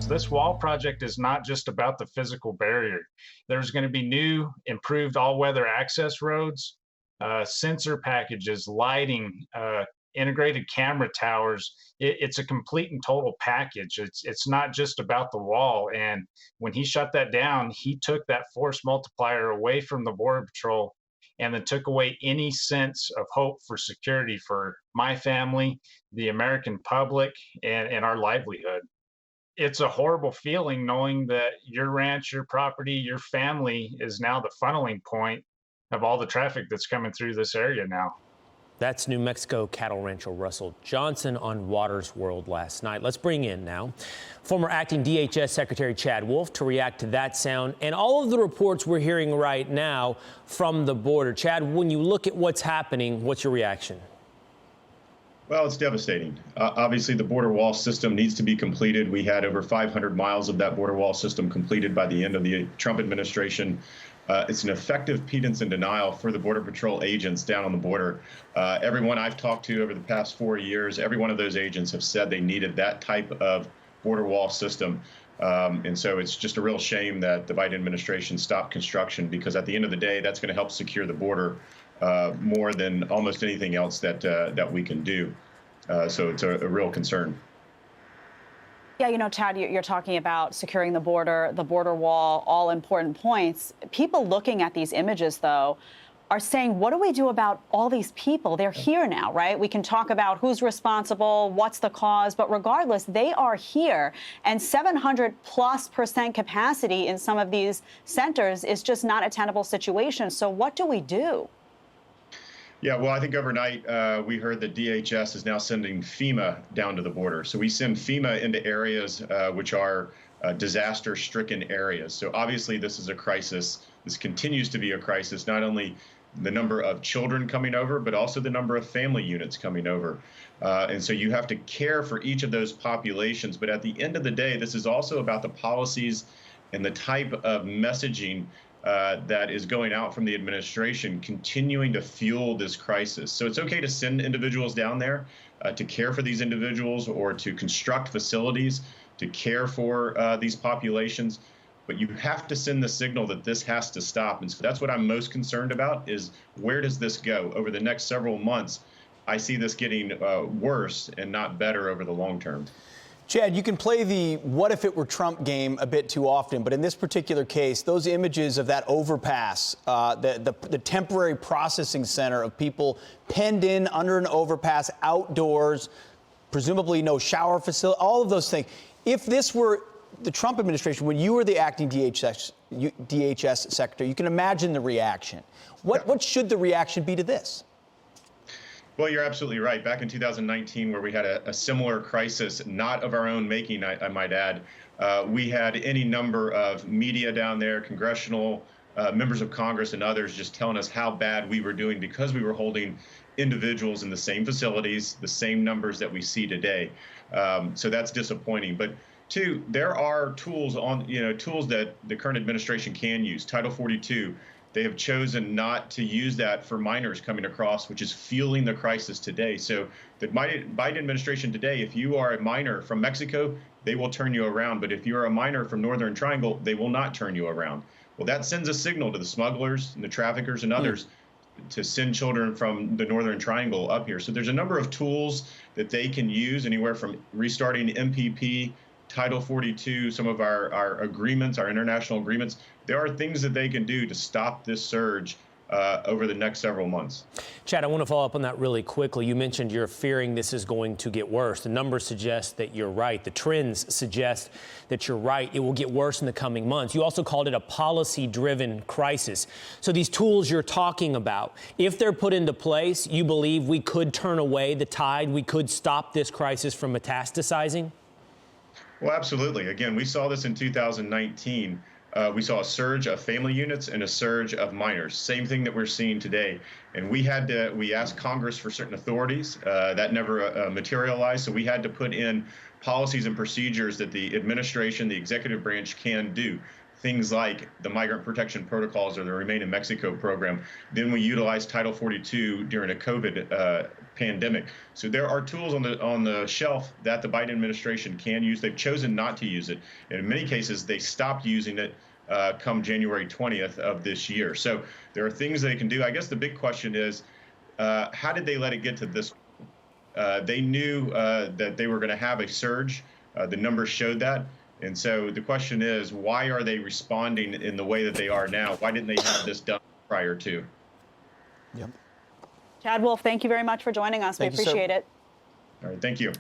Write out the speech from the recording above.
This wall project is not just about the physical barrier. There's going to be new, improved all-weather access roads, sensor packages, lighting, integrated camera towers. It's a complete and total package. It's not just about the wall. And when he shut that down, he took that force multiplier away from the Border Patrol and then took away any sense of hope for security for my family, the American public, and our livelihood. It's a horrible feeling knowing that your ranch, your property, your family is now the funneling point of all the traffic that's coming through this area now. That's New Mexico cattle rancher Russell Johnson on Watters World last night. Let's bring in now former acting DHS Secretary Chad Wolf to react to that sound and all of the reports we're hearing right now from the border. Chad, when you look at what's happening, what's your reaction? Well, it's devastating. Obviously, the border wall system needs to be completed. We had over 500 miles of that border wall system completed by the end of the Trump administration. It's an effective pittance and denial for the Border Patrol agents down on the border. Everyone I've talked to over the past 4 years, every one of those agents have said they needed that type of border wall system. And so it's just a real shame that the Biden administration stopped construction, because at the end of the day, that's going to help secure the border more than almost anything else that we can do. So it's a real concern. Yeah, you know, Chad, you're talking about securing the border wall, all important points. People looking at these images, though, are saying, what do we do about all these people? They're here now, right? We can talk about who's responsible, what's the cause, but regardless, they are here. And 700+% capacity in some of these centers is just not a tenable situation. So what do we do? Yeah, well, I think overnight we heard that DHS is now sending FEMA down to the border. So we send FEMA into areas which are disaster-stricken areas. So obviously this is a crisis. This continues to be a crisis, not only the number of children coming over, but also the number of family units coming over. And so you have to care for each of those populations. But at the end of the day, this is also about the policies and the type of messaging that is going out from the administration, continuing to fuel this crisis. So it's okay to send individuals down there to care for these individuals or to construct facilities to care for these populations. But you have to send the signal that this has to stop. And so that's what I'm most concerned about, is where does this go over the next several months? I see this getting worse and not better over the long term. Chad, you can play the what if it were Trump game a bit too often, but in this particular case, those images of that overpass, the temporary processing center of people penned in under an overpass outdoors, presumably no shower facility, all of those things. If this were the Trump administration, when you were the acting DHS secretary, you can imagine the reaction. What should the reaction be to this? Well, you're absolutely right. Back in 2019, where we had a similar crisis, not of our own making, I might add, we had any number of media down there, congressional members of Congress and others just telling us how bad we were doing because we were holding individuals in the same facilities, the same numbers that we see today. So that's disappointing. But two, there are tools tools that the current administration can use. Title 42. They have chosen not to use that for minors coming across, which is fueling the crisis today. So the Biden administration today, if you are a minor from Mexico, they will turn you around. But if you're a minor from Northern Triangle, they will not turn you around. Well, that sends a signal to the smugglers and the traffickers and others to send children from the Northern Triangle up here. So there's a number of tools that they can use, anywhere from restarting MPP, Title 42, some of our agreements, our international agreements. There are things that they can do to stop this surge over the next several months. Chad, I want to follow up on that really quickly. You mentioned you're fearing this is going to get worse. The numbers suggest that you're right. The trends suggest that you're right. It will get worse in the coming months. You also called it a policy-driven crisis. So these tools you're talking about, if they're put into place, you believe we could turn away the tide, we could stop this crisis from metastasizing? Well, absolutely. Again, we saw this in 2019. We saw a surge of family units and a surge of minors. Same thing that we're seeing today. And we asked Congress for certain authorities that never materialized. So we had to put in policies and procedures that the administration, the executive branch can do. Things like the migrant protection protocols or the Remain in Mexico program. Then we utilized Title 42 during a COVID pandemic. So there are tools on the shelf that the Biden administration can use. They've chosen not to use it. And in many cases, they stopped using it come January 20th of this year. So there are things they can do. I guess the big question is, how did they let it get to this? They knew that they were going to have a surge. The numbers showed that. And so the question is, why are they responding in the way that they are now? Why didn't they have this done prior to? Yep. Chad Wolf, thank you very much for joining us. Thank we you, sir. appreciate it. All right, thank you.